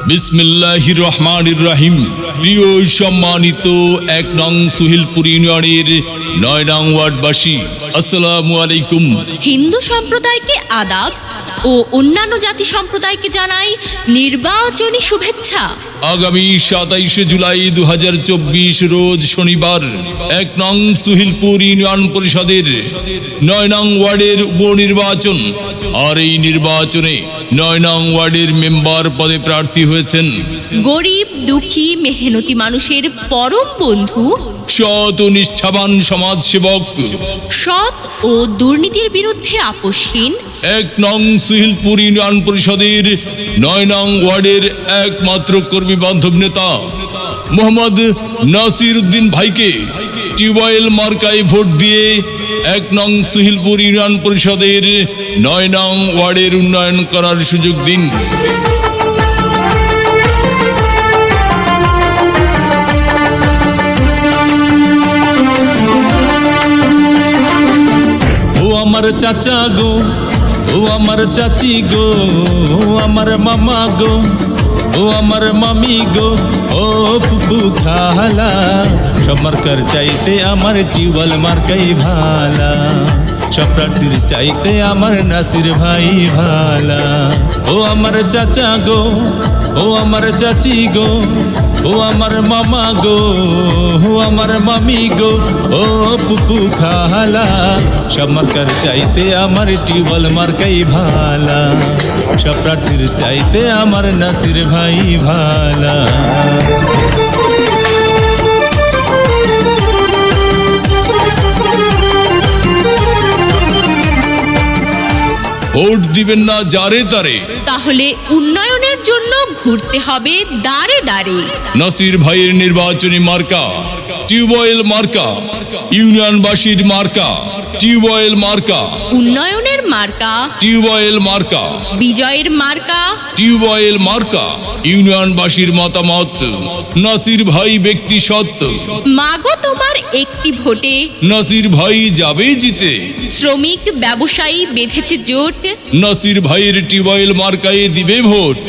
বিসমিল্লাহির রহমানির রহিম। প্রিয় সম্মানিত ১ নং সুহিলপুর ইউনিয়নের ৯ নং ওয়ার্ডবাসী, আসসালামু আলাইকুম। হিন্দু সম্প্রদায়কে আদাব ও অন্যান্য জাতি সম্প্রদায়কে জানাই নির্বাচনী শুভেচ্ছা। আগামী ২৭শে জুলাই ২০২৪ রোজ শনিবার ১ নং সুহিলপুর ইউনিয়ন পরিষদের ৯ নং ওয়ার্ডের উপনির্বাচন। আর এই নির্বাচনে ৯ নং ওয়ার্ডের মেম্বার পদে প্রার্থী হয়েছেন গরিব দুঃখী মেহনতি মানুষের পরম বন্ধু, সৎ ও নিষ্ঠাবান সমাজসেবক, সৎ ও দুর্নীতির বিরুদ্ধে আপোষহীন ১ নং সুহিলপুর ইউনিয়ন পরিষদের ৯ নং ওয়ার্ডের একমাত্র কর্মী বান্ধব নেতা মোহাম্মদ নাসির উদ্দিন ভাইকে টিউবওয়েল মার্কায় ভোট দিয়ে ১ নং সুহিলপুর ইউনিয়ন পরিষদের ৯ নং ওয়ার্ডের উন্নয়ন করার সুযোগ দিন। ও আমার চাচা গো, ও আমার চাচি গো, ও আমার মামা গো, ও আমার মামি গো, ও ফুপু খালা, সব মার্কার চাইতে আমার টিউবওয়েল মার্কাই ভালা, সব প্রার্থীর চাইতে আমার নাসির ভাই ভালা। ও আমার চাচা গো, ও আমার চাচি গো, ও আমার মামা গো, ও আমার মামি গো, ও পুপু খালা, সব মার্কার চাইতে আমার টিউবওয়েল মার্কাই ভালা, সব প্রার্থীর চাইতে আমার নাসির ভাই ভালা। ভোট দিবেন না যারে তারে, তাহলে উন্নয়নের জন্য ঘুরতে হবে দাঁড়ে দাঁড়ে। নাসির ভাইয়ের নির্বাচনী মার্কা টিউবওয়েল মার্কা, ইউনিয়নবাসীর মার্কা টিউবওয়েল মার্কা, উন্নয়নের মার্কা টিউবওয়েল মার্কা, বিজয়ের মার্কা টিউবওয়েল মার্কা। ইউনিয়নবাসীর মতামত, নাসির ভাই ব্যক্তি সত্য, মাগো তোমার একটি ভোটে নাসির ভাই যাবে জিতে। শ্রমিক ব্যবসায়ী বেঁধেছে জোট, নাসির ভাইয়ের টিউবওয়েল মার্কায় দিবে ভোট।